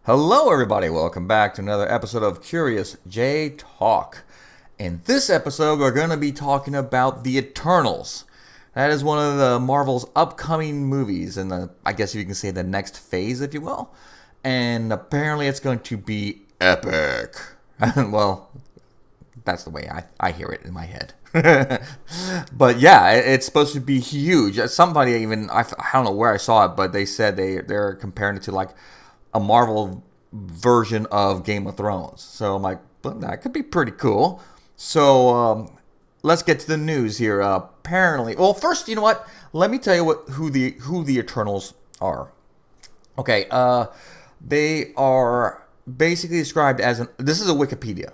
Hello, everybody. Welcome back to another episode of CuriousJ Talk. In this episode, we're going to be talking about The Eternals. That is one of the Marvel's upcoming movies, and I guess you can say the next phase, if you will. And apparently, it's going to be epic. Well, that's the way I hear it in my head. But yeah, it's supposed to be huge. Somebody even, I don't know where I saw it, but they said they're comparing it to like a Marvel version of Game of Thrones. So I'm like, well, that could be pretty cool. So let's get to the news here. Apparently, well, first, you know what? Let me tell you who the Eternals are. Okay, they are basically described as this is a Wikipedia.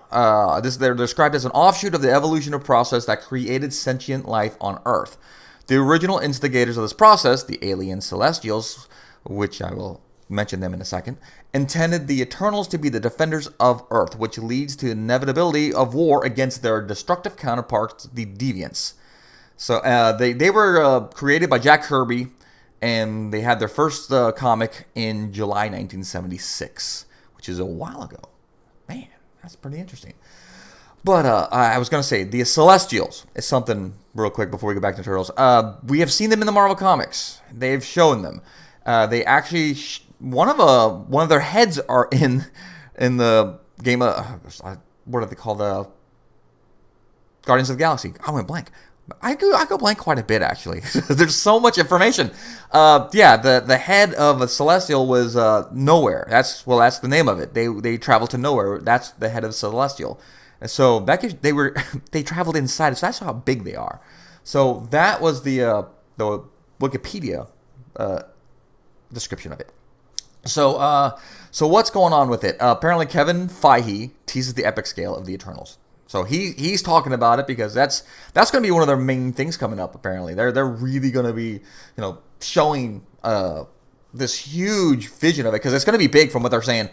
They're described as an offshoot of the evolutionary process that created sentient life on Earth. The original instigators of this process, the alien Celestials, which I will mention them in a second, intended the Eternals to be the defenders of Earth, which leads to the inevitability of war against their destructive counterparts, the Deviants. So they were created by Jack Kirby, and they had their first comic in July 1976, which is a while ago. Man, that's pretty interesting. But I was going to say, the Celestials is something real quick before we go back to Turtles. We have seen them in the Marvel Comics. They've shown them. They actually one of their heads are in the game of what are they called? Guardians of the Galaxy. I went blank. I go blank quite a bit actually. There's so much information. The head of a Celestial was Nowhere. That's the name of it. They traveled to Nowhere. That's the head of Celestial. And so they traveled inside. So that's how big they are. So that was the Wikipedia description of it. So what's going on with it? Apparently, Kevin Feige teases the epic scale of the Eternals. So he's talking about it because that's going to be one of their main things coming up. Apparently, they're really going to be showing this huge vision of it because it's going to be big from what they're saying.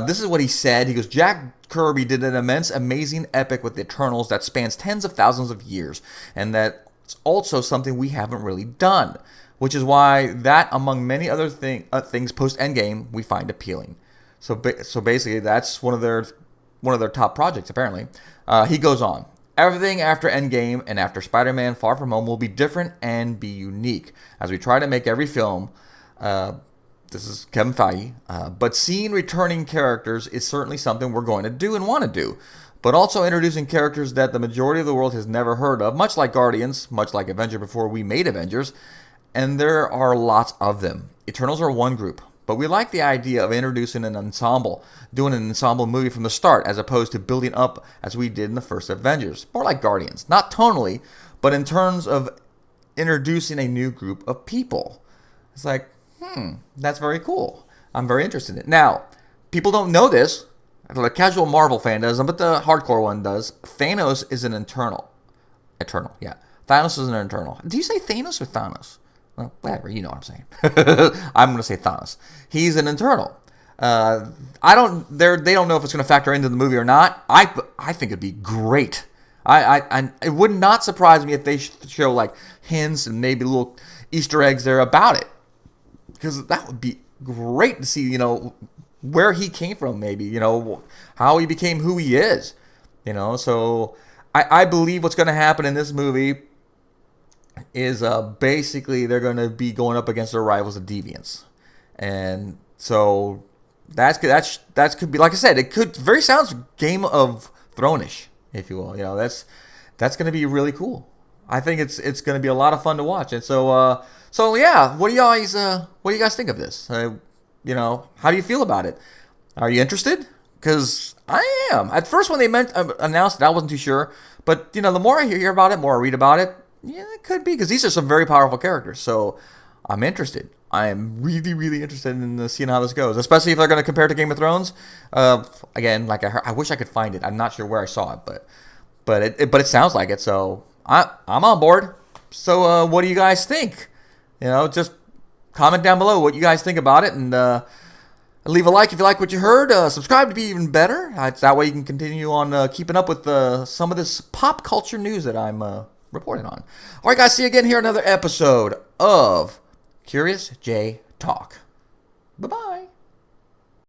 This is what he said. He goes, Jack Kirby did an immense, amazing epic with the Eternals that spans tens of thousands of years, and that's also something we haven't really done. Which is why that, among many other things post-Endgame, we find appealing. So basically, that's one of their top projects, apparently. He goes on. Everything after Endgame and after Spider-Man Far From Home will be different and be unique. As we try to make every film, this is Kevin Feige, but seeing returning characters is certainly something we're going to do and want to do. But also introducing characters that the majority of the world has never heard of, much like Guardians, much like Avengers before we made Avengers. And there are lots of them. Eternals are one group, but we like the idea of introducing an ensemble, doing an ensemble movie from the start, as opposed to building up as we did in the first Avengers. More like Guardians, not tonally, but in terms of introducing a new group of people. It's like, that's very cool. I'm very interested in it. Now, people don't know this. The casual Marvel fan doesn't, but the hardcore one does. Thanos is an Eternal. Eternal, yeah. Thanos is an Eternal. Do you say Thanos or Thanos? Well, whatever, you know what I'm saying. I'm going to say Thanos. He's an Eternal. They don't know if it's going to factor into the movie or not. I think it'd be great. It would not surprise me if they show like hints and maybe little Easter eggs there about it, because that would be great to see. Where he came from, maybe how he became who he is. So I believe what's going to happen in this movie is basically they're going to be going up against their rivals, the Deviants, and so that could be, like I said, it could very sounds Game of Thrones-ish, if you will. That's going to be really cool. I think it's going to be a lot of fun to watch, and so yeah. What do you guys think of this? How do you feel about it? Are you interested? Because I am. At first, when they announced it, I wasn't too sure, but the more I hear about it, more I read about it. Yeah, it could be, because these are some very powerful characters. So I'm interested. I am really, really interested in seeing how this goes, especially if they're going to compare it to Game of Thrones. Again, like I wish I could find it. I'm not sure where I saw it, but it sounds like it. So I'm on board. So what do you guys think? Just comment down below what you guys think about it, and leave a like if you like what you heard. Subscribe to be even better. That way you can continue on keeping up with some of this pop culture news that I'm reporting on. All right, guys, see you again here another episode of CuriousJ Talk. Bye-bye.